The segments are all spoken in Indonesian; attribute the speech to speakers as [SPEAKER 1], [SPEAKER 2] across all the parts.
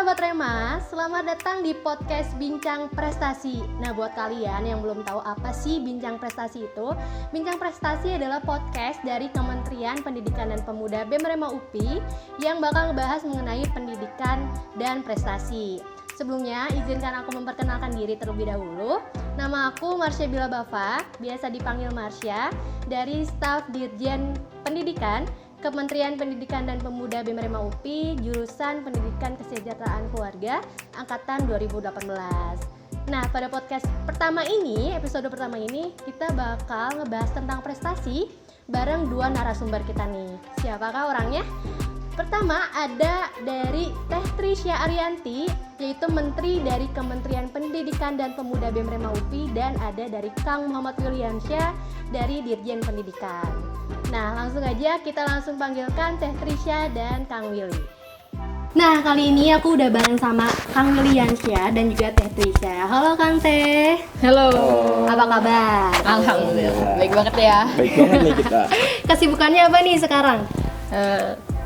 [SPEAKER 1] Sahabat Rema, selamat datang di podcast Bincang Prestasi. Nah, buat kalian yang belum tahu apa sih Bincang Prestasi itu, Bincang Prestasi adalah podcast dari Kementerian Pendidikan dan Pemuda BEM Rema UPI yang bakal ngebahas mengenai pendidikan dan prestasi. Sebelumnya, izinkan aku memperkenalkan diri terlebih dahulu. Nama aku Marsha Bila Bava, biasa dipanggil Marsha, dari staf Dirjen Pendidikan Kementerian Pendidikan dan Pemuda BEM Rema UPI, jurusan Pendidikan Kesejahteraan Keluarga, angkatan 2018. Nah, pada podcast pertama ini, episode pertama ini, kita bakal ngebahas tentang prestasi bareng dua narasumber kita nih. Siapakah orangnya? Pertama ada dari Teh Trisya Ariyanti, yaitu Menteri dari Kementerian Pendidikan dan Pemuda BEM Rema UPI, dan ada dari Kang Muhammad Williansyah dari Dirjen Pendidikan. Nah, langsung aja kita langsung panggilkan Teh Trisya dan Kang Willy. Nah, kali ini aku udah bareng sama Kang Williansyah dan juga Teh Trisya. Halo Kang Teh.
[SPEAKER 2] Halo.
[SPEAKER 1] Apa kabar?
[SPEAKER 2] Alhamdulillah. Baik banget ya.
[SPEAKER 3] Baik banget nih kita.
[SPEAKER 1] Kesibukannya apa nih sekarang?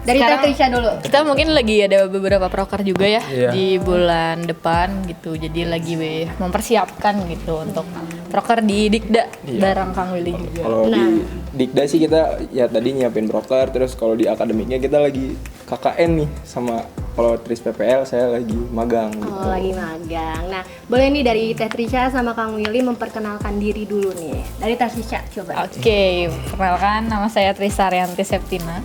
[SPEAKER 1] Dari Teh Trisya dulu.
[SPEAKER 2] Kita mungkin lagi ada beberapa proker juga ya
[SPEAKER 3] Iya.
[SPEAKER 2] di bulan depan gitu. Jadi lagi mempersiapkan gitu untuk proker di Dikda bareng Kang Willy juga.
[SPEAKER 3] Kalau di Dikda sih kita ya tadi nyiapin broker, terus kalau di akademiknya kita lagi KKN nih, sama kalau Tris PPL saya lagi magang gitu.
[SPEAKER 1] Oh, lagi magang. Nah, boleh nih dari Teh Trisya sama Kang Willy memperkenalkan diri dulu nih. Dari Teh Trisya, coba.
[SPEAKER 2] Oke, perkenalkan nama saya Trisya Ariyanti Septina.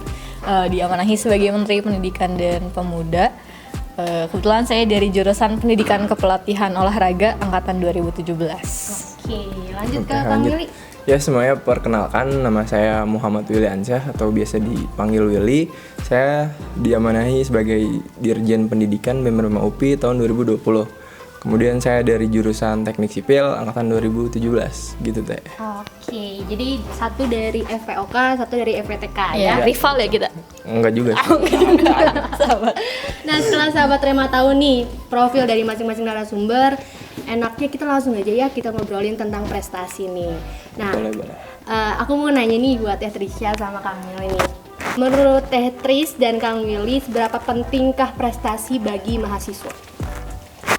[SPEAKER 2] Diamanahi sebagai Menteri Pendidikan dan Pemuda. Kebetulan saya dari jurusan Pendidikan Kepelatihan Olahraga angkatan 2017.
[SPEAKER 1] Oke, lanjut ke
[SPEAKER 3] Oke,
[SPEAKER 1] Kang
[SPEAKER 3] lanjut.
[SPEAKER 1] Willy.
[SPEAKER 3] Ya, semuanya perkenalkan, nama saya Muhammad Williansyah atau biasa dipanggil Willy. Saya diamanahi sebagai Dirjen Pendidikan BEM Rema UPI tahun 2020. Kemudian saya dari jurusan Teknik Sipil angkatan 2017 gitu Teh.
[SPEAKER 1] Oke, jadi satu dari FPOK, satu dari FPTK ya.
[SPEAKER 2] Rival ya kita.
[SPEAKER 3] Enggak juga sih.
[SPEAKER 2] Sahabat.
[SPEAKER 1] Nah, setelah sahabat Rema tahu nih profil dari masing-masing narasumber, enaknya kita langsung aja ya kita ngobrolin tentang prestasi nih. Nah,
[SPEAKER 3] Boleh.
[SPEAKER 1] aku mau nanya nih buat Teh Trisya sama Kang Willy nih. Menurut Teh Tris dan Kang Willy, seberapa pentingkah prestasi bagi mahasiswa?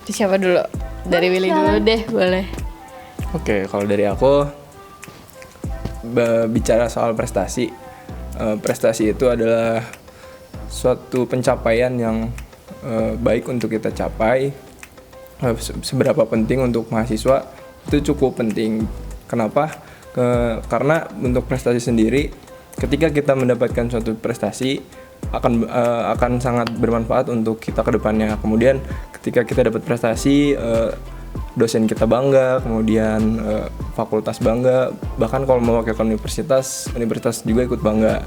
[SPEAKER 2] Itu siapa dulu? Dari Willy dulu deh, boleh.
[SPEAKER 3] Oke, kalau dari aku bicara soal prestasi, prestasi itu adalah suatu pencapaian yang baik untuk kita capai. Seberapa penting untuk mahasiswa itu cukup penting. Kenapa? Karena untuk prestasi sendiri, ketika kita mendapatkan suatu prestasi akan sangat bermanfaat untuk kita ke depannya. Kemudian ketika kita dapat prestasi, dosen kita bangga, kemudian fakultas bangga, bahkan kalau mewakilkan universitas juga ikut bangga,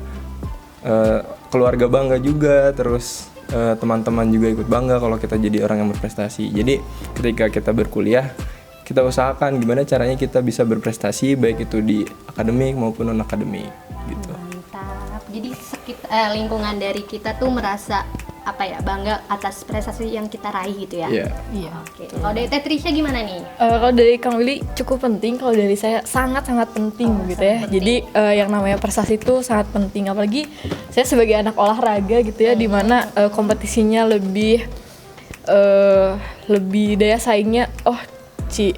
[SPEAKER 3] keluarga bangga juga, terus teman-teman juga ikut bangga kalau kita jadi orang yang berprestasi. Jadi ketika kita berkuliah, kita usahakan gimana caranya kita bisa berprestasi baik itu di akademik maupun non akademik gitu.
[SPEAKER 1] Mantap. Jadi lingkungan dari kita tuh merasa bangga atas prestasi yang kita raih gitu ya.
[SPEAKER 3] Iya.
[SPEAKER 1] Oke. Kalau dari Teh Trisya gimana nih?
[SPEAKER 2] Kalau dari Kang Willy cukup penting, kalau dari saya sangat-sangat penting gitu ya.
[SPEAKER 1] penting.
[SPEAKER 2] Jadi yang namanya prestasi itu sangat penting, apalagi saya sebagai anak olahraga gitu ya, di mana kompetisinya lebih daya saingnya.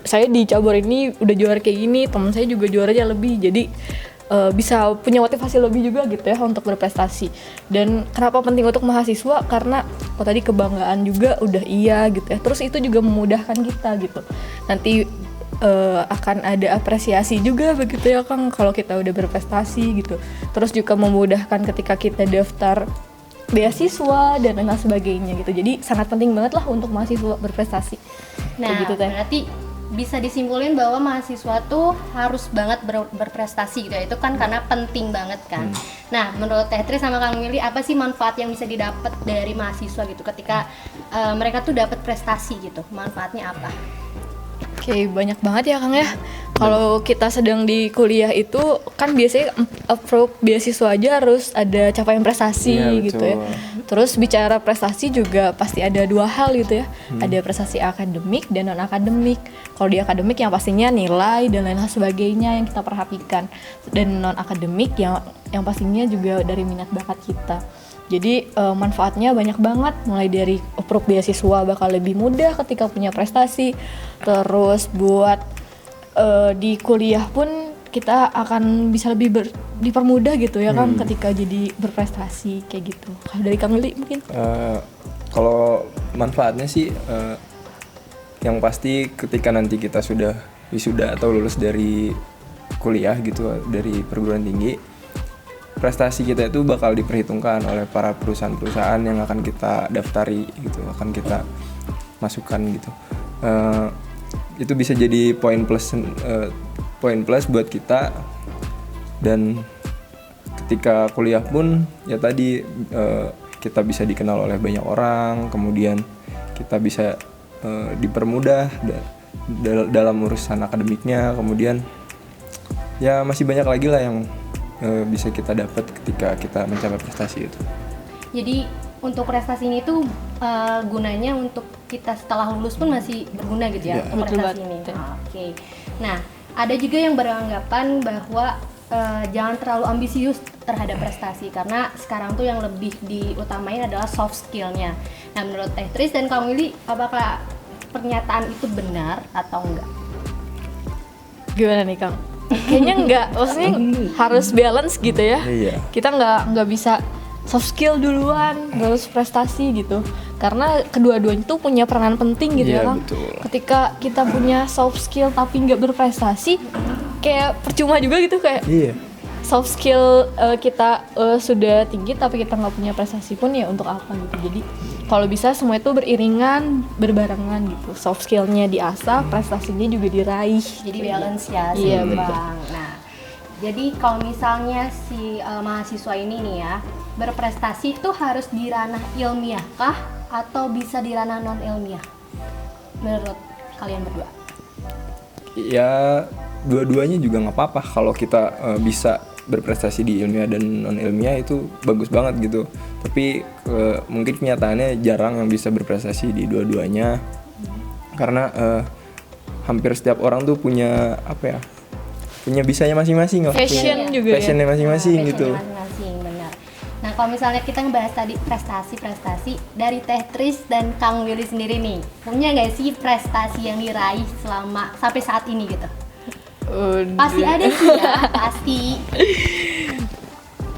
[SPEAKER 2] Saya di cabur ini udah juara kayak gini, teman saya juga juaranya lebih. Jadi bisa punya motivasi lebih juga gitu ya untuk berprestasi. Dan kenapa penting untuk mahasiswa? Karena tadi kebanggaan juga udah iya gitu ya. Terus itu juga memudahkan kita gitu. Nanti akan ada apresiasi juga begitu ya Kang kalau kita udah berprestasi gitu. Terus juga memudahkan ketika kita daftar beasiswa dan lain sebagainya gitu. Jadi sangat penting banget lah untuk mahasiswa berprestasi.
[SPEAKER 1] Nah,
[SPEAKER 2] gitu, Teh.
[SPEAKER 1] berarti bisa disimpulin bahwa mahasiswa tuh harus banget berprestasi gitu ya. Itu kan karena penting banget kan. Nah, menurut Teh Tris sama Kang Willy, apa sih manfaat yang bisa didapat dari mahasiswa gitu ketika mereka tuh dapat prestasi gitu? Manfaatnya apa?
[SPEAKER 2] Oke, banyak banget ya Kang ya. Kalau kita sedang di kuliah itu kan biasanya approve beasiswa aja harus ada capaian prestasi
[SPEAKER 3] Iya,
[SPEAKER 2] gitu ya. Terus bicara prestasi juga pasti ada dua hal gitu ya. Ada prestasi akademik dan non akademik. Kalau di akademik yang pastinya nilai dan lain sebagainya yang kita perhatikan. Dan non akademik yang pastinya juga dari minat bakat kita. Jadi manfaatnya banyak banget, mulai dari approve beasiswa bakal lebih mudah ketika punya prestasi, terus buat di kuliah pun kita akan bisa lebih dipermudah gitu ya kan ketika jadi berprestasi kayak gitu. Kalau dari Kang Willy mungkin?
[SPEAKER 3] Kalau manfaatnya sih yang pasti ketika nanti kita sudah wisuda atau lulus dari kuliah gitu, dari perguruan tinggi, prestasi kita itu bakal diperhitungkan oleh para perusahaan-perusahaan yang akan kita daftari gitu, akan kita masukkan gitu. Itu bisa jadi poin plus buat kita. Dan ketika kuliah pun ya tadi kita bisa dikenal oleh banyak orang, kemudian kita bisa dipermudah dalam urusan akademiknya, kemudian ya masih banyak lagi lah yang bisa kita dapat ketika kita mencapai prestasi itu.
[SPEAKER 1] Jadi untuk prestasi ini tuh gunanya untuk kita setelah lulus pun masih berguna gitu ya, untuk prestasi ini. Oke. Nah, ada juga yang beranggapan bahwa jangan terlalu ambisius terhadap prestasi, karena sekarang tuh yang lebih diutamain adalah soft skill-nya. Nah, menurut Teh Tris dan Kang Willy, apakah pernyataan itu benar atau enggak?
[SPEAKER 2] Gimana nih Kang? Kayaknya enggak, maksudnya harus balance gitu ya.
[SPEAKER 3] Iya.
[SPEAKER 2] Kita enggak bisa soft skill duluan, terus prestasi gitu. Karena kedua-duanya itu punya peranan penting gitu ya Kang.
[SPEAKER 3] Betul.
[SPEAKER 2] Ketika kita punya soft skill tapi nggak berprestasi, kayak percuma juga gitu kayak.
[SPEAKER 3] Iya.
[SPEAKER 2] Soft skill kita sudah tinggi tapi kita nggak punya prestasi pun ya untuk apa gitu. Jadi kalau bisa semua itu beriringan, berbarengan gitu. Soft skillnya diasah, prestasinya juga diraih.
[SPEAKER 1] Jadi balance ya,
[SPEAKER 2] Iya,
[SPEAKER 1] seimbang. Nah, jadi kalau misalnya si mahasiswa ini nih ya berprestasi itu harus di ranah ilmiah kah atau bisa di ranah non ilmiah? Menurut kalian berdua?
[SPEAKER 3] Ya dua-duanya juga nggak apa-apa kalau kita bisa berprestasi di ilmiah dan non ilmiah, itu bagus banget gitu. Tapi mungkin kenyataannya jarang yang bisa berprestasi di dua-duanya, karena hampir setiap orang tuh punya apa ya, punya bisanya masing-masing,
[SPEAKER 2] Passion juga ya.
[SPEAKER 3] passionnya masing-masing gitu.
[SPEAKER 1] Masing-masing, benar. Nah, kalau misalnya kita ngebahas tadi prestasi dari Teh Tris dan Kang Willy sendiri nih, punya nggak sih prestasi yang diraih selama sampai saat ini gitu? Pasti ada sih ya, pasti.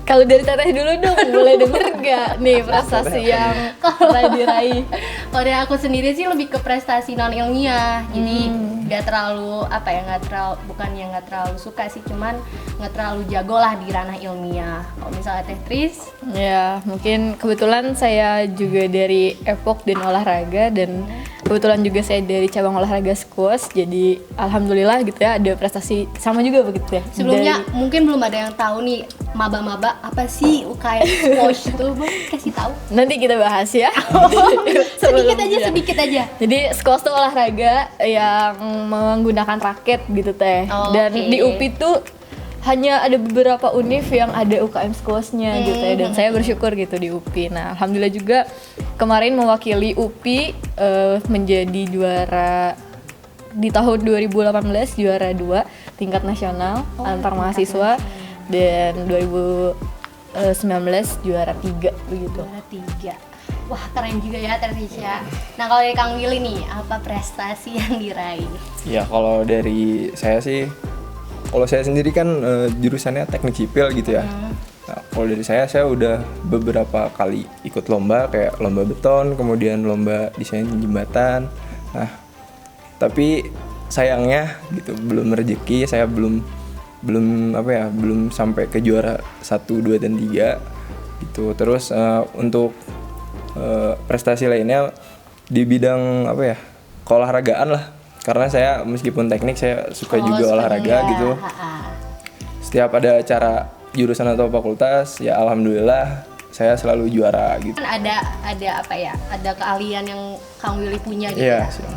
[SPEAKER 2] Kalau dari Teteh dulu dong, boleh denger gak nih prestasi yang pernah diraih?
[SPEAKER 1] Kalau dari aku sendiri sih lebih ke prestasi non ilmiah, jadi nggak terlalu apa ya, bukannya nggak terlalu suka sih, cuman nggak terlalu jago lah di ranah ilmiah. Kalau misalnya Teh Tris,
[SPEAKER 2] Ya mungkin kebetulan saya juga dari Epok dan olahraga, dan kebetulan juga saya dari cabang olahraga squash, jadi alhamdulillah gitu ya ada prestasi sama juga begitu ya.
[SPEAKER 1] sebelumnya mungkin belum ada yang tahu nih maba-maba apa sih UKM squash itu, Bang, kasih tahu.
[SPEAKER 2] Nanti kita bahas ya.
[SPEAKER 1] sedikit aja.
[SPEAKER 2] Jadi squash itu olahraga yang menggunakan raket gitu Teh. Dan di UPI tuh hanya ada beberapa univ yang ada UKM squashnya gitu ya. Dan saya bersyukur gitu di UPI. Nah, alhamdulillah juga kemarin mewakili UPI menjadi juara di tahun 2018, juara 2 tingkat nasional antar mahasiswa, dan 2019 juara 3 begitu.
[SPEAKER 1] Juara 3. Wah, keren juga ya Tertisha. Nah, kalau dari Kang Willy nih, apa prestasi yang diraih?
[SPEAKER 3] Ya kalau dari saya sih, kalau saya sendiri kan jurusannya teknik sipil gitu ya. Nah, kalau dari saya udah beberapa kali ikut lomba, kayak lomba beton, kemudian lomba desain jembatan. Nah, tapi sayangnya gitu belum rezeki, saya belum sampai ke juara 1, 2 dan 3 gitu. Terus untuk prestasi lainnya di bidang apa ya, keolahragaan lah, karena saya meskipun teknik saya suka juga olahraga gitu. Setiap ada acara jurusan atau fakultas ya alhamdulillah saya selalu juara gitu.
[SPEAKER 1] Kan ada apa ya, ada keahlian yang Kang Willy punya gitu
[SPEAKER 3] Iya,
[SPEAKER 1] ya.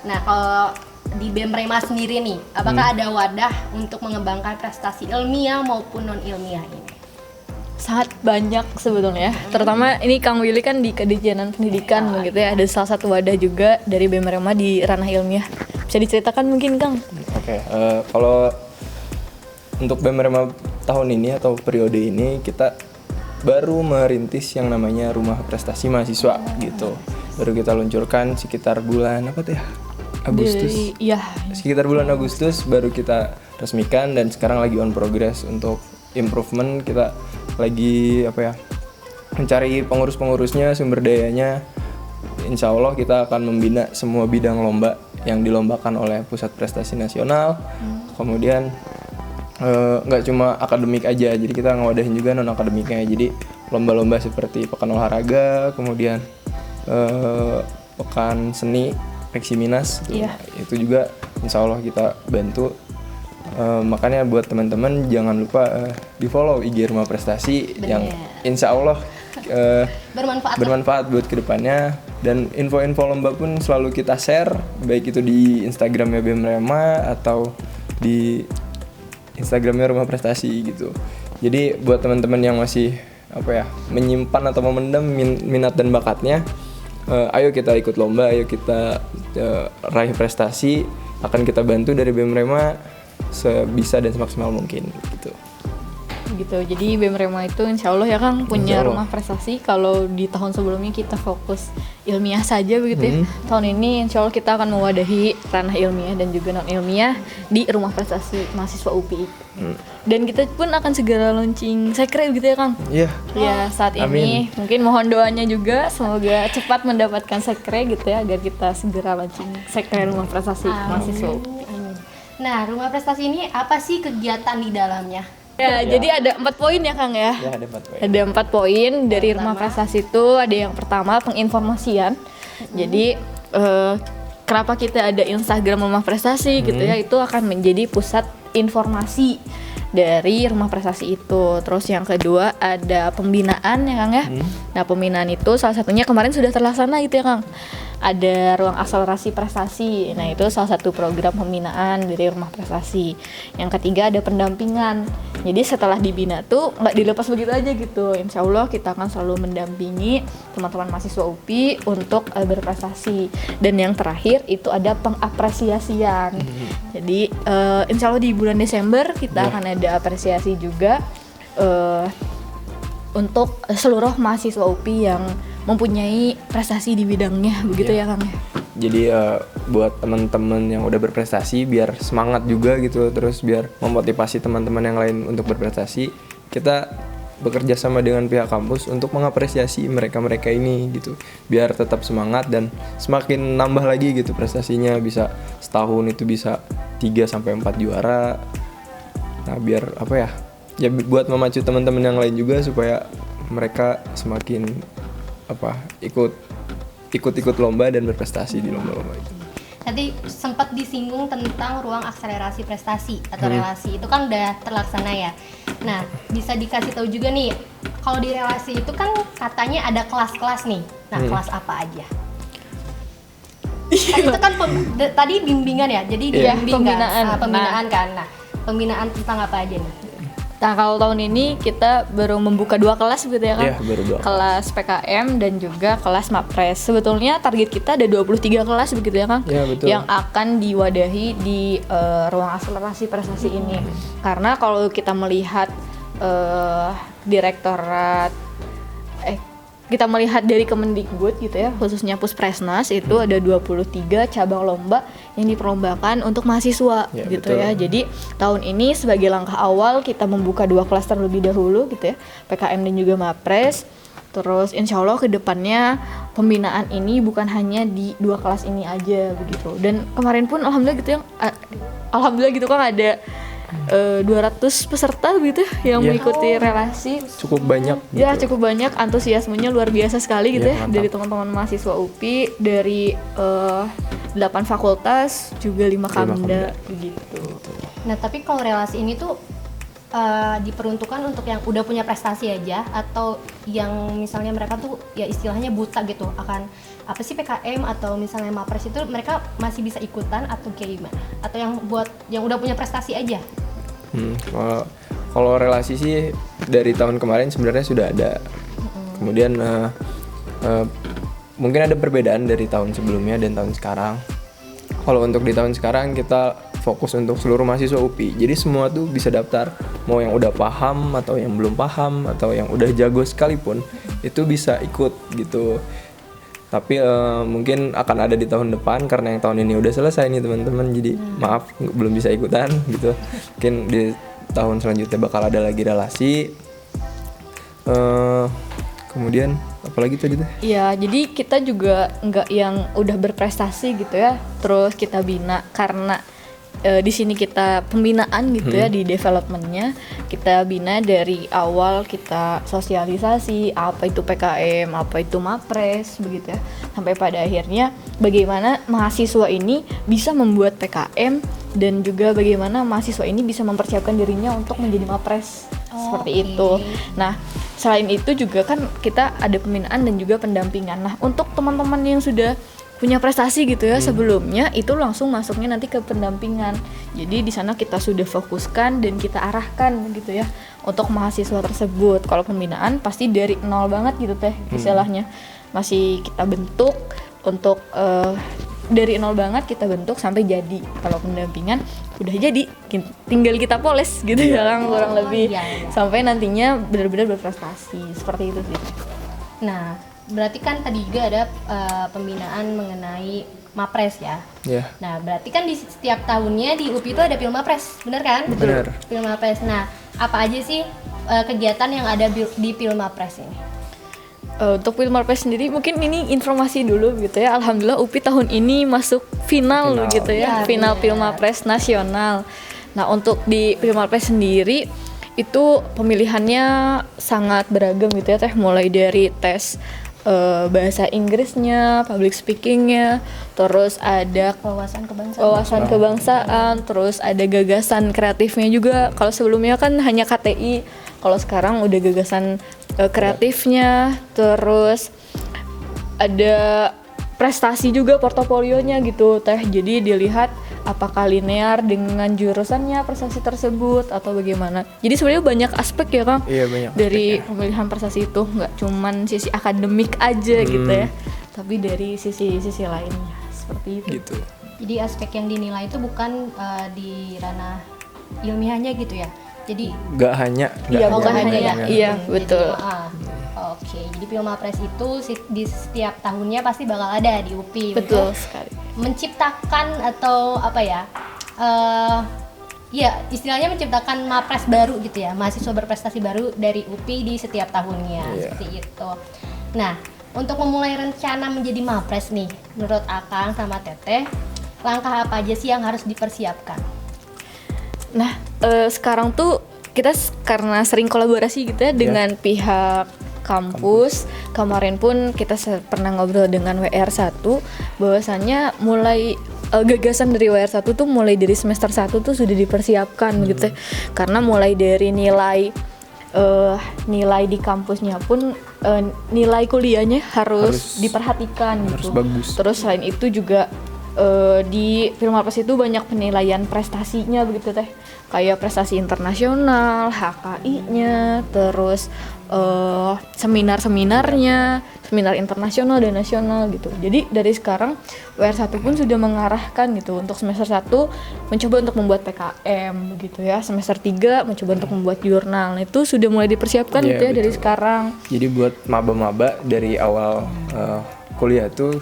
[SPEAKER 1] Nah, kalau di BEM Rema sendiri nih, apakah ada wadah untuk mengembangkan prestasi ilmiah maupun non ilmiah ini?
[SPEAKER 2] Sangat banyak sebetulnya ya. Terutama ini Kang Willy kan di Kedijenan Pendidikan gitu ya. Ada salah satu wadah juga dari BEM Rema di ranah ilmiah. Bisa diceritakan mungkin Kang?
[SPEAKER 3] Oke, kalau untuk BEM Rema tahun ini atau periode ini kita baru merintis yang namanya Rumah Prestasi Mahasiswa gitu. Baru kita luncurkan sekitar bulan apa tuh ya? Agustus.
[SPEAKER 2] Iya.
[SPEAKER 3] Sekitar bulan Agustus baru kita resmikan dan sekarang lagi on progress untuk improvement. Kita lagi mencari pengurus-pengurusnya, sumber dayanya. Insya Allah kita akan membina semua bidang lomba yang dilombakan oleh Pusat Prestasi Nasional. Kemudian nggak cuma akademik aja, jadi kita ngewadahin juga non akademiknya. Jadi lomba-lomba seperti pekan olahraga, kemudian pekan seni, Peksiminas, itu juga insya Allah kita bantu. Makanya buat teman-teman jangan lupa di follow IG Rumah Prestasi. Yang insya Allah bermanfaat buat kedepannya. Dan info-info lomba pun selalu kita share, baik itu di Instagramnya BEM Rema atau di Instagramnya Rumah Prestasi gitu. Jadi buat teman-teman yang masih menyimpan atau memendam minat dan bakatnya, ayo kita ikut lomba, ayo kita raih prestasi. Akan kita bantu dari BEM Rema sebisa dan semaksimal mungkin gitu.
[SPEAKER 2] Jadi BEM Rema itu insya Allah ya Kang punya rumah prestasi. Kalau di tahun sebelumnya kita fokus ilmiah saja begitu ya. Tahun ini insya Allah kita akan mewadahi ranah ilmiah dan juga non ilmiah di rumah prestasi mahasiswa UPI. Dan kita pun akan segera launching sekre gitu ya Kang.
[SPEAKER 3] Iya.
[SPEAKER 2] Ya saat ini mungkin mohon doanya juga semoga cepat mendapatkan sekre gitu ya, agar kita segera launching sekre rumah prestasi mahasiswa UPI.
[SPEAKER 1] Nah, rumah prestasi ini apa sih kegiatan di dalamnya?
[SPEAKER 2] Ya, jadi ada 4 poin ya Kang ya.
[SPEAKER 3] Ya, ada 4 poin.
[SPEAKER 2] Ada 4 poin dari rumah prestasi itu. Ada yang pertama penginformasian. Jadi kenapa kita ada Instagram rumah prestasi gitu ya, itu akan menjadi pusat informasi dari rumah prestasi itu. Terus yang kedua ada pembinaan ya Kang ya. Nah, pembinaan itu salah satunya kemarin sudah terlaksana gitu ya Kang. Ada ruang akselerasi prestasi. Nah, itu salah satu program pembinaan dari rumah prestasi. Yang ketiga ada pendampingan. Jadi setelah dibina tuh nggak dilepas begitu aja gitu. Insya Allah kita akan selalu mendampingi teman-teman mahasiswa UPI untuk berprestasi. Dan yang terakhir itu ada pengapresiasian. Jadi insya Allah di bulan Desember kita akan ada apresiasi juga untuk seluruh mahasiswa UPI yang mempunyai prestasi di bidangnya begitu ya Kang.
[SPEAKER 3] Jadi buat teman-teman yang udah berprestasi biar semangat juga gitu, terus biar memotivasi teman-teman yang lain untuk berprestasi, kita bekerja sama dengan pihak kampus untuk mengapresiasi mereka-mereka ini gitu, biar tetap semangat dan semakin nambah lagi gitu prestasinya, bisa setahun itu bisa 3-4 juara. Nah, biar ya buat memacu teman-teman yang lain juga supaya mereka semakin ikut lomba dan berprestasi di lomba-lomba itu.
[SPEAKER 1] Tadi sempat disinggung tentang ruang akselerasi prestasi atau relasi, itu kan udah terlaksana ya. Nah, bisa dikasih tahu juga nih, kalau di relasi itu kan katanya ada kelas-kelas nih. Nah, kelas apa aja? Kan itu kan tadi bimbingan ya, jadi pembinaan kan. Nah, pembinaan tentang apa aja nih?
[SPEAKER 2] Nah, kalau tahun ini kita baru membuka 2 kelas gitu ya Kang.
[SPEAKER 3] Iya, baru 2.
[SPEAKER 2] Kelas PKM dan juga kelas MAPRES. Sebetulnya target kita ada 23 kelas begitu ya Kang.
[SPEAKER 3] Iya, betul. Yang
[SPEAKER 2] akan diwadahi di ruang akselerasi prestasi ini. Karena kalau kita melihat kita melihat dari Kemendikbud gitu ya, khususnya Puspresnas itu ada 23 cabang lomba yang diperlombakan untuk mahasiswa gitu
[SPEAKER 3] betul.
[SPEAKER 2] ya. Jadi tahun ini sebagai langkah awal kita membuka 2 kelas terlebih dahulu gitu ya, PKM dan juga MAPRES. Terus insya Allah kedepannya pembinaan ini bukan hanya di 2 kelas ini aja begitu. Dan kemarin pun alhamdulillah gitu kan ada 200 peserta gitu yang mengikuti relasi.
[SPEAKER 3] Cukup banyak gitu.
[SPEAKER 2] Ya, cukup banyak, antusiasmenya luar biasa sekali gitu ya
[SPEAKER 3] mantap.
[SPEAKER 2] dari teman-teman mahasiswa UPI dari 8 fakultas juga 5 kamda begitu.
[SPEAKER 1] Nah, tapi kalau relasi ini tuh diperuntukkan untuk yang udah punya prestasi aja, atau yang misalnya mereka tuh ya istilahnya buta gitu akan apa sih PKM atau misalnya MAPRES, itu mereka masih bisa ikutan atau kayak gimana? Atau yang buat yang udah punya prestasi aja?
[SPEAKER 3] Kalau relasi sih dari tahun kemarin sebenarnya sudah ada. Kemudian mungkin ada perbedaan dari tahun sebelumnya dan tahun sekarang. Kalau untuk di tahun sekarang kita fokus untuk seluruh mahasiswa UPI. Jadi semua tuh bisa daftar, mau yang udah paham atau yang belum paham atau yang udah jago sekalipun itu bisa ikut gitu. Tapi mungkin akan ada di tahun depan karena yang tahun ini udah selesai nih teman-teman. Jadi maaf belum bisa ikutan gitu. Mungkin di tahun selanjutnya bakal ada lagi relasi. Kemudian apalagi tadi tuh?
[SPEAKER 2] Iya, jadi kita juga nggak yang udah berprestasi gitu ya, terus kita bina karena di sini kita pembinaan gitu ya di developmentnya kita bina dari awal, kita sosialisasi apa itu PKM, apa itu MAPRES begitu ya, sampai pada akhirnya bagaimana mahasiswa ini bisa membuat PKM dan juga bagaimana mahasiswa ini bisa mempersiapkan dirinya untuk menjadi MAPRES seperti itu. Nah, selain itu juga kan kita ada pembinaan dan juga pendampingan. Nah, untuk teman-teman yang sudah punya prestasi gitu ya sebelumnya, itu langsung masuknya nanti ke pendampingan. Jadi di sana kita sudah fokuskan dan kita arahkan gitu ya untuk mahasiswa tersebut. Kalau pembinaan pasti dari nol banget gitu teh istilahnya. Masih kita bentuk untuk dari nol banget kita bentuk sampai jadi. Kalau pendampingan udah jadi, tinggal kita poles gitu ya kurang lebih sampai nantinya benar-benar berprestasi seperti itu sih.
[SPEAKER 1] Nah, berarti kan tadi juga ada pembinaan mengenai MAPRES ya.
[SPEAKER 3] Iya.
[SPEAKER 1] Nah, berarti kan di setiap tahunnya di UPI itu ada Pilmapres, benar kan?
[SPEAKER 3] Benar.
[SPEAKER 1] Pilmapres. Nah, apa aja sih kegiatan yang ada di Pilmapres ini?
[SPEAKER 2] Untuk Pilmapres sendiri mungkin ini informasi dulu gitu ya. Alhamdulillah UPI tahun ini masuk final gitu ya, final Pilmapres nasional. Nah, untuk di Pilmapres sendiri itu pemilihannya sangat beragam gitu ya teh, mulai dari tes bahasa Inggrisnya, public speakingnya, terus ada wawasan kebangsaan, terus ada gagasan kreatifnya juga. Kalau sebelumnya kan hanya KTI, kalau sekarang udah gagasan kreatifnya, terus ada prestasi juga portofolionya gitu teh. Jadi dilihat apakah linear dengan jurusannya prestasi tersebut atau bagaimana. Jadi sebenarnya banyak aspek ya Kang.
[SPEAKER 3] Iya, banyak
[SPEAKER 2] dari
[SPEAKER 3] aspeknya.
[SPEAKER 2] pemilihan prestasi itu nggak cuman sisi akademik aja gitu ya, tapi dari sisi lainnya seperti itu.
[SPEAKER 3] Gitu.
[SPEAKER 1] Jadi aspek yang dinilai itu bukan di ranah ilmiahnya gitu ya. Jadi
[SPEAKER 3] Gak hanya.
[SPEAKER 2] bukan hanya. Iya, betul.
[SPEAKER 1] Oke, jadi Pilmapres itu di setiap tahunnya pasti bakal ada di UPI.
[SPEAKER 2] Betul
[SPEAKER 1] untuk
[SPEAKER 2] sekali.
[SPEAKER 1] menciptakan atau apa ya? Ya, istilahnya menciptakan MAPRES baru gitu ya, mahasiswa berprestasi baru dari UPI di setiap tahunnya, seperti itu. Nah, untuk memulai rencana menjadi MAPRES nih, menurut Akang sama Teteh, langkah apa aja sih yang harus dipersiapkan?
[SPEAKER 2] Nah, sekarang tuh kita karena sering kolaborasi gitu ya dengan pihak kampus. Kemarin pun kita pernah ngobrol dengan WR1 bahwasannya mulai gagasan dari WR1 tuh mulai dari semester 1 tuh sudah dipersiapkan gitu ya. Karena mulai dari nilai di kampusnya pun nilai kuliahnya harus diperhatikan
[SPEAKER 3] harus
[SPEAKER 2] gitu.
[SPEAKER 3] bagus.
[SPEAKER 2] Terus selain itu juga di Pilmapres itu banyak penilaian prestasinya begitu teh, kayak prestasi internasional, HKI-nya, terus seminar-seminarnya, seminar internasional dan nasional gitu. Jadi dari sekarang WR1 pun sudah mengarahkan gitu untuk semester 1 mencoba untuk membuat PKM begitu ya, semester 3 mencoba untuk membuat jurnal. Nah, itu sudah mulai dipersiapkan gitu ya dari sekarang.
[SPEAKER 3] Jadi buat maba-maba dari awal kuliah tuh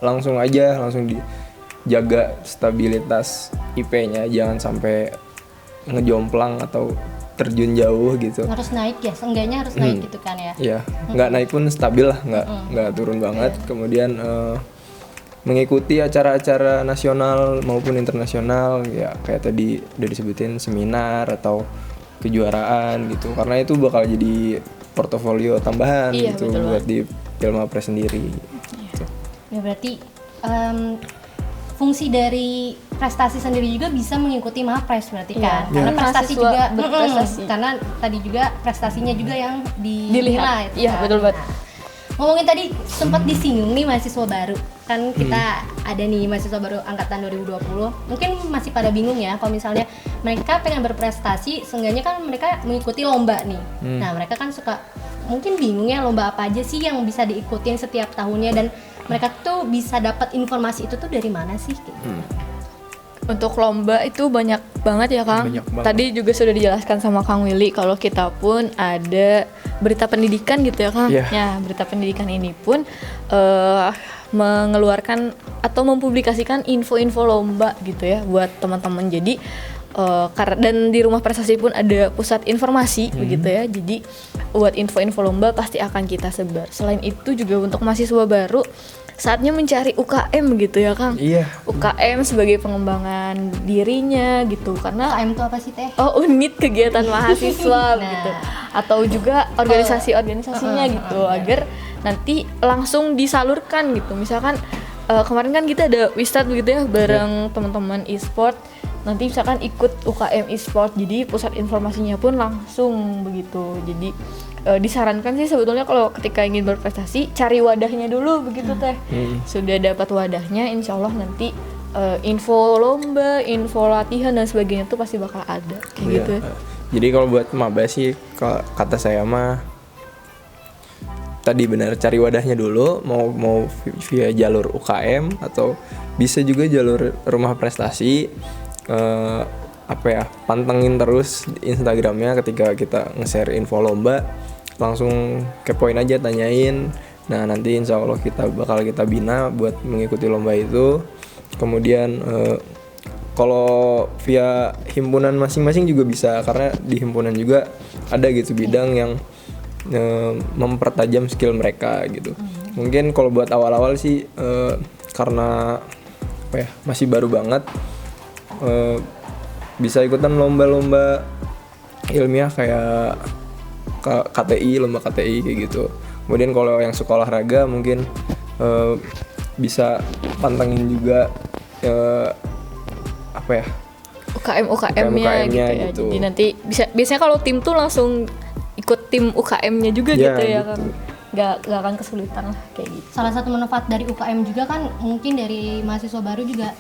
[SPEAKER 3] langsung dijaga stabilitas IP-nya, jangan sampai ngejomplang atau terjun jauh gitu.
[SPEAKER 1] Harus naik ya, seenggaknya harus naik gitu kan ya.
[SPEAKER 3] Iya, nggak naik pun stabil lah, nggak turun banget. Kemudian mengikuti acara-acara nasional maupun internasional, ya kayak tadi udah disebutin seminar atau kejuaraan gitu. Karena itu bakal jadi portofolio tambahan gitu buat di Pilmapres sendiri. Gitu.
[SPEAKER 1] Ya berarti fungsi dari prestasi sendiri juga bisa mengikuti MAPRES berarti kan, karena prestasi juga berprestasi. Karena tadi juga prestasinya juga yang dilihat.
[SPEAKER 2] Iya, betul banget.
[SPEAKER 1] Ngomongin tadi sempat disinggung nih mahasiswa baru, kan kita ada nih mahasiswa baru angkatan 2020, mungkin masih pada bingung ya kalau misalnya mereka pengen berprestasi, seenggaknya kan mereka mengikuti lomba nih. Nah mereka kan suka mungkin bingung ya, lomba apa aja sih yang bisa diikutin setiap tahunnya dan mereka tuh bisa dapat informasi itu tuh dari mana sih?
[SPEAKER 2] Untuk lomba itu banyak banget ya Kang.
[SPEAKER 3] Banyak banget.
[SPEAKER 2] Tadi juga sudah dijelaskan sama Kang Willy kalau kita pun ada berita pendidikan gitu ya Kang.
[SPEAKER 3] Iya.
[SPEAKER 2] Ya, berita pendidikan ini pun mengeluarkan atau mempublikasikan info-info lomba gitu ya buat teman-teman. Jadi dan di Rumah Prestasi pun ada pusat informasi begitu ya. Jadi buat info-info lomba pasti akan kita sebar. Selain itu juga untuk mahasiswa baru saatnya mencari UKM gitu ya Kang.
[SPEAKER 3] Iya.
[SPEAKER 2] UKM sebagai pengembangan dirinya gitu karena
[SPEAKER 1] UKM itu apa sih Teh?
[SPEAKER 2] unit kegiatan mahasiswa gitu atau juga organisasi-organisasinya gitu agar nanti langsung disalurkan gitu. Misalkan kemarin kan kita ada Wistat begitu ya bareng teman-teman e-sport. Nanti misalkan ikut UKM e-sport jadi pusat informasinya pun langsung begitu. Jadi disarankan sih sebetulnya kalau ketika ingin berprestasi cari wadahnya dulu begitu Teh. Sudah dapat wadahnya insya Allah nanti info lomba, info latihan dan sebagainya tuh pasti bakal ada kayak
[SPEAKER 3] Iya.
[SPEAKER 2] gitu ya.
[SPEAKER 3] Jadi kalau buat maba sih kata saya mah tadi benar cari wadahnya dulu, mau via jalur UKM atau bisa juga jalur Rumah Prestasi. Pantengin terus Instagramnya ketika kita nge-share info lomba, langsung kepoin aja, tanyain. Nah nanti insya Allah bakal kita bina buat mengikuti lomba itu. Kemudian kalau via himpunan masing-masing juga bisa, karena di himpunan juga ada gitu bidang yang mempertajam skill mereka gitu. Mungkin kalau buat awal-awal sih karena masih baru banget, bisa ikutan lomba-lomba ilmiah kayak lomba KTI kayak gitu. Kemudian kalau yang suka olahraga mungkin bisa pantengin juga
[SPEAKER 2] UKM-nya gitu ya.
[SPEAKER 3] gitu.
[SPEAKER 2] Jadi nanti biasanya kalau tim tuh langsung ikut tim UKM-nya juga
[SPEAKER 3] Ya,
[SPEAKER 2] gitu ya
[SPEAKER 3] gitu.
[SPEAKER 2] Kang. Gak akan kesulitan lah kayak gitu.
[SPEAKER 1] Salah satu manfaat dari UKM juga kan mungkin dari mahasiswa baru juga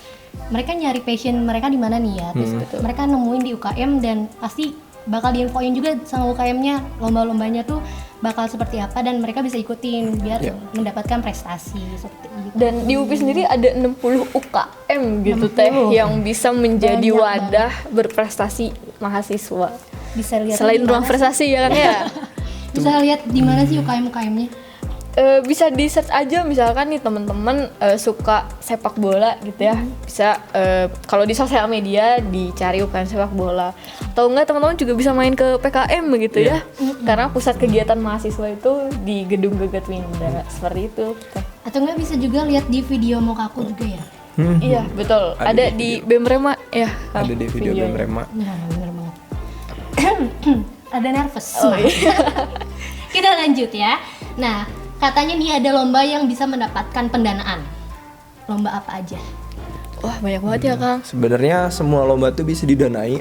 [SPEAKER 1] mereka nyari passion mereka di mana nih ya. Terus mereka nemuin di UKM dan pasti bakal diinfoin juga sama UKM-nya lomba-lombanya tuh bakal seperti apa dan mereka bisa ikutin biar mendapatkan prestasi seperti itu.
[SPEAKER 2] Dan di UPI sendiri ada 60 UKM gitu Teh yang bisa menjadi
[SPEAKER 1] Banyak
[SPEAKER 2] wadah berprestasi mahasiswa.
[SPEAKER 1] Bisa lihat
[SPEAKER 2] Selain
[SPEAKER 1] di
[SPEAKER 2] Ruang
[SPEAKER 1] mana
[SPEAKER 2] Prestasi ya Kang ya.
[SPEAKER 1] bisa lihat di mana sih UKM-UKM-nya?
[SPEAKER 2] Bisa di search aja misalkan nih teman-teman suka sepak bola gitu ya, bisa kalau di sosial media dicari UKM sepak bola atau enggak teman-teman juga bisa main ke PKM begitu ya, karena pusat kegiatan mahasiswa itu di Gedung Gagatwinda seperti itu.
[SPEAKER 1] Atau enggak bisa juga lihat di video Mokaku juga ya?
[SPEAKER 2] Iya betul,
[SPEAKER 3] Ada
[SPEAKER 2] ada
[SPEAKER 3] di
[SPEAKER 2] di BEM-Rema ya. Kang,
[SPEAKER 3] ada di video
[SPEAKER 2] videonya.
[SPEAKER 3] Bemrema.
[SPEAKER 1] Nah bener banget. Ada nervous.
[SPEAKER 2] Oh, iya.
[SPEAKER 1] Kita lanjut ya. Nah katanya nih ada lomba yang bisa mendapatkan pendanaan. Lomba apa aja?
[SPEAKER 2] Wah banyak banget ya Kang.
[SPEAKER 3] Sebenarnya semua lomba tuh bisa didanai,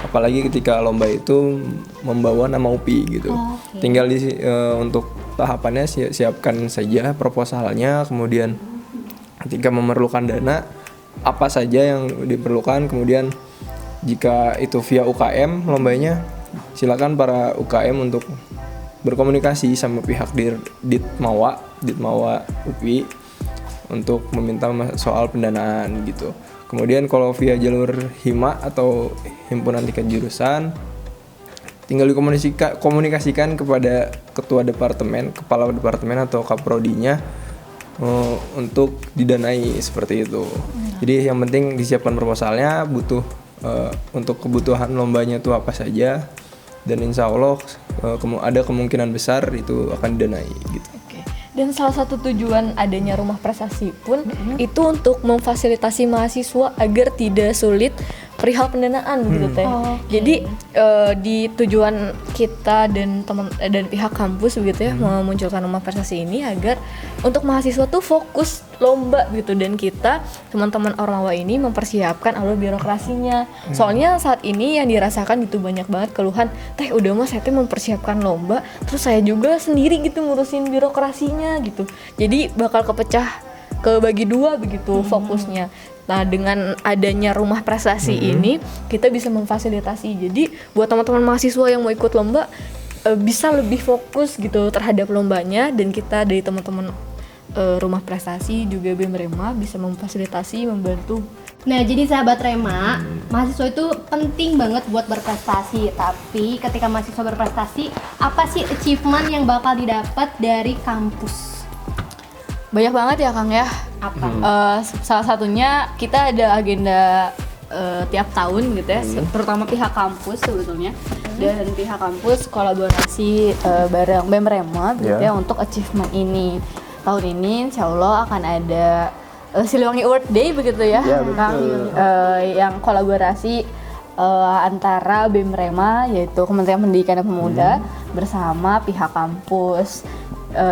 [SPEAKER 3] apalagi ketika lomba itu membawa nama UPI gitu.
[SPEAKER 1] Oke.
[SPEAKER 3] Tinggal untuk tahapannya siapkan saja proposalnya, kemudian ketika memerlukan dana apa saja yang diperlukan, kemudian jika itu via UKM lombanya, silakan para UKM untuk berkomunikasi sama pihak Ditmawa UPI untuk meminta soal pendanaan gitu. Kemudian kalau via jalur HIMA atau himpunan tingkat jurusan, tinggal dikomunikasikan kepada ketua departemen, kepala departemen atau kaprodinya untuk didanai seperti itu. Jadi yang penting disiapkan proposalnya, untuk kebutuhan lombanya itu apa saja, dan insya Allah ada kemungkinan besar itu akan didanai gitu.
[SPEAKER 2] Oke. Dan salah satu tujuan adanya Rumah Prestasi pun itu untuk memfasilitasi mahasiswa agar tidak sulit perihal pendanaan begitu Teh. Jadi di tujuan kita dan pihak kampus begitu ya memunculkan Rumah Prestasi ini agar untuk mahasiswa tuh fokus lomba gitu, dan kita teman-teman Ormawa ini mempersiapkan alur birokrasinya. Soalnya saat ini yang dirasakan gitu banyak banget keluhan, Teh udah mah saya mempersiapkan lomba, terus saya juga sendiri gitu ngurusin birokrasinya gitu. Jadi bakal kebagi dua begitu fokusnya. Nah dengan adanya Rumah Prestasi ini kita bisa memfasilitasi. Jadi buat teman-teman mahasiswa yang mau ikut lomba bisa lebih fokus gitu terhadap lombanya, dan kita dari teman-teman Rumah Prestasi juga BEM Rema bisa memfasilitasi, membantu.
[SPEAKER 1] Nah, jadi sahabat Rema, mahasiswa itu penting banget buat berprestasi. Tapi ketika mahasiswa berprestasi, apa sih achievement yang bakal didapat dari kampus?
[SPEAKER 2] Banyak banget ya Kang ya.
[SPEAKER 1] Apa?
[SPEAKER 2] Salah satunya kita ada agenda tiap tahun gitu ya, terutama pihak kampus sebetulnya. Dan pihak kampus kolaborasi bareng BEM Rema gitu ya untuk achievement ini. Tahun ini insya Allah akan ada Siliwangi Award Day begitu ya, Kang, yang kolaborasi antara BEM Rema yaitu Kementerian Pendidikan dan Pemuda bersama pihak kampus.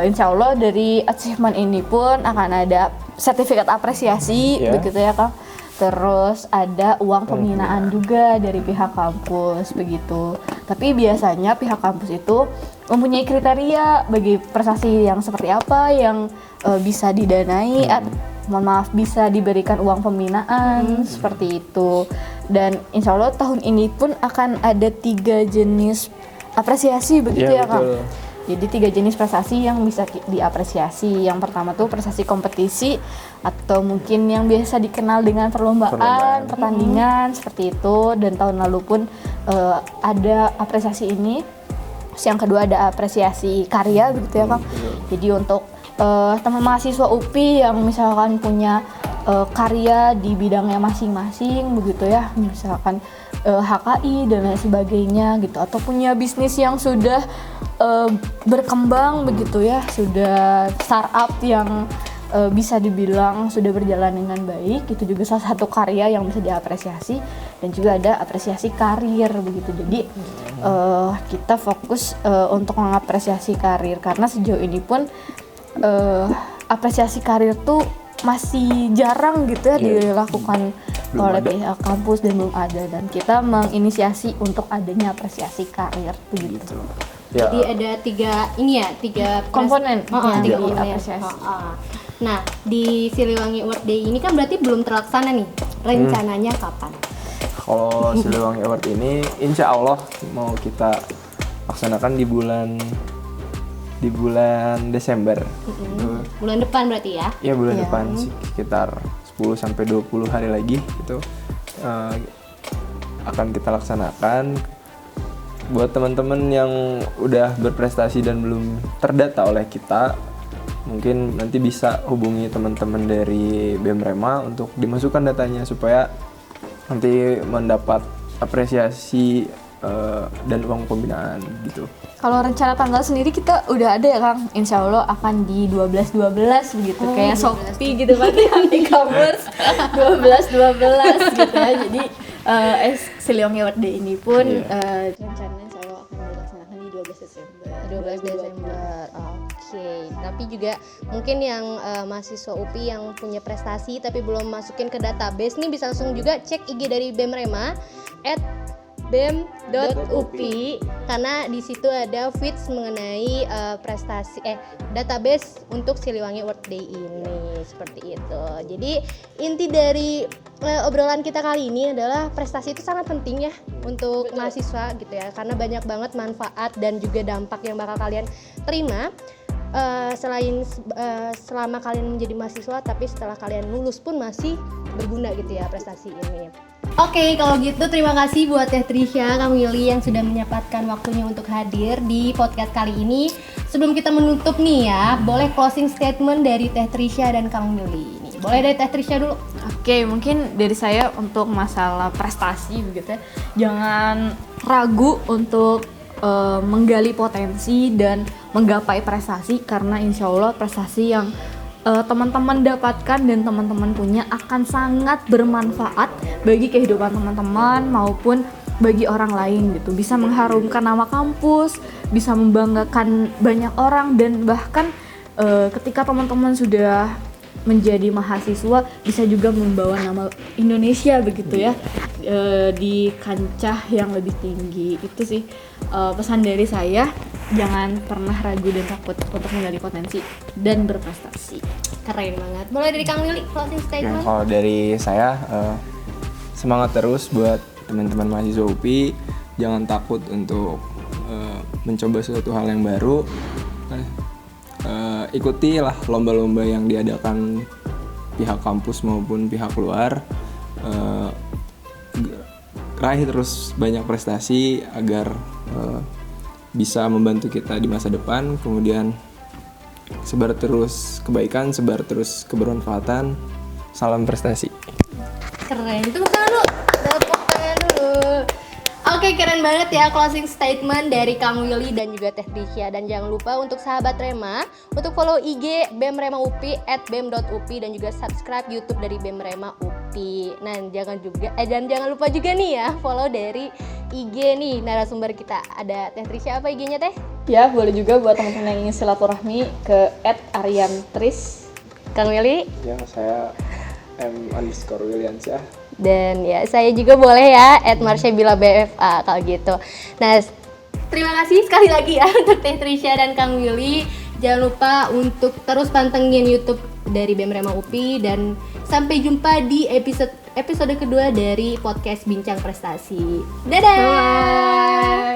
[SPEAKER 2] Insya Allah dari achievement ini pun akan ada sertifikat apresiasi begitu ya Kang. Terus ada uang pembinaan juga dari pihak kampus begitu. Tapi biasanya pihak kampus itu mempunyai kriteria bagi prestasi yang seperti apa yang bisa didanai, bisa diberikan uang pembinaan seperti itu. Dan insya Allah tahun ini pun akan ada 3 jenis apresiasi begitu ya Kang. Jadi 3 jenis prestasi yang bisa diapresiasi. Yang pertama tuh prestasi kompetisi atau mungkin yang biasa dikenal dengan perlombaan, pertandingan seperti itu. Dan tahun lalu pun ada apresiasi ini. Terus yang kedua ada apresiasi karya begitu ya Kang. Jadi untuk teman mahasiswa UPI yang misalkan punya karya di bidangnya masing-masing begitu ya, misalkan HKI dan lain sebagainya gitu, atau punya bisnis yang sudah berkembang begitu ya, sudah startup yang bisa dibilang sudah berjalan dengan baik, itu juga salah satu karya yang bisa diapresiasi. Dan juga ada apresiasi karir begitu. Jadi kita fokus untuk mengapresiasi karir karena sejauh ini pun apresiasi karir tuh masih jarang gitu ya dilakukan oleh pihak kampus dan belum ada, dan kita menginisiasi untuk adanya apresiasi karir begitu.
[SPEAKER 1] Jadi ada 3
[SPEAKER 2] komponen
[SPEAKER 1] tiga
[SPEAKER 2] di
[SPEAKER 1] komponen
[SPEAKER 2] apresiasi.
[SPEAKER 1] Nah, di Siliwangi Award Day ini kan berarti belum terlaksana nih. Rencananya kapan?
[SPEAKER 3] Kalau Siliwangi Award ini insya Allah mau kita laksanakan di bulan Desember.
[SPEAKER 1] Bulan depan berarti ya?
[SPEAKER 3] Iya, bulan depan sekitar 10-20 hari lagi itu akan kita laksanakan. Buat teman-teman yang udah berprestasi dan belum terdata oleh kita, mungkin nanti bisa hubungi teman-teman dari BEM Rema untuk dimasukkan datanya supaya nanti mendapat apresiasi dan uang pembinaan gitu.
[SPEAKER 2] Kalau rencana tanggal sendiri kita udah ada ya Kang, insya Allah akan di 12-12 begitu, kayak Shopee gitu kan yang e-commerce 12-12 gitu ya. Jadi Siliwangi Award Day ini pun rencananya insya Allah akan dilaksanakan di 12 Desember.
[SPEAKER 1] 12 Desember. Oke. Tapi juga mungkin yang mahasiswa UPI yang punya prestasi tapi belum masukin ke database nih bisa langsung juga cek IG dari BEM Rema @bem.upi karena di situ ada feeds mengenai prestasi database untuk Siliwangi Award Day ini, seperti itu. Jadi inti dari obrolan kita kali ini adalah prestasi itu sangat penting ya untuk mahasiswa gitu ya, karena banyak banget manfaat dan juga dampak yang bakal kalian terima selain selama kalian menjadi mahasiswa, tapi setelah kalian lulus pun masih berguna gitu ya prestasi ini. Oke, kalau gitu terima kasih buat Teh Trisha, Kang Willy yang sudah menyempatkan waktunya untuk hadir di podcast kali ini. Sebelum kita menutup nih ya, boleh closing statement dari Teh Trisha dan Kang Willy. Nih, boleh dari Teh Trisha dulu.
[SPEAKER 2] Oke, mungkin dari saya untuk masalah prestasi begitu ya, jangan ragu untuk menggali potensi dan menggapai prestasi, karena insya Allah prestasi yang teman-teman dapatkan dan teman-teman punya akan sangat bermanfaat bagi kehidupan teman-teman maupun bagi orang lain gitu. Bisa mengharumkan nama kampus, bisa membanggakan banyak orang, dan bahkan ketika teman-teman sudah menjadi mahasiswa bisa juga membawa nama Indonesia begitu ya di kancah yang lebih tinggi. Itu sih pesan dari saya. Jangan pernah ragu dan takut untuk menggali potensi dan berprestasi.
[SPEAKER 1] Keren banget. Mulai dari Kang Willy, closing statement.
[SPEAKER 3] Kalau dari saya semangat terus buat teman-teman mahasiswa UPI. Jangan takut untuk mencoba sesuatu hal yang baru. ikutilah lomba-lomba yang diadakan pihak kampus maupun pihak luar. Raih terus banyak prestasi agar bisa membantu kita di masa depan. Kemudian sebar terus kebaikan, sebar terus kebermanfaatan. Salam prestasi.
[SPEAKER 1] Keren, tepuk tangan dulu. Tepuk tangan dulu. Oke, keren banget ya closing statement dari Kang Willy dan juga Teh Trisha. Dan jangan lupa untuk sahabat Rema, untuk follow IG BEM Rema UPI @bem.upi dan juga subscribe YouTube dari BEM Rema UPI. Nah, jangan lupa juga nih ya follow dari IG nih narasumber kita. Ada Teh Trisha, apa IG-nya Teh?
[SPEAKER 2] Ya, boleh juga buat teman-teman yang ingin silaturahmi ke @ariantris.
[SPEAKER 1] Kang Willy?
[SPEAKER 3] Ya, saya M_Williansyah.
[SPEAKER 1] Dan ya saya juga boleh ya @marsyabila BFA kalau gitu. Nah, terima kasih sekali lagi ya untuk Teh Trisha dan Kang Willy. Jangan lupa untuk terus pantengin YouTube dari BEM Rema UPI dan sampai jumpa di episode kedua dari podcast Bincang Prestasi. Dadah.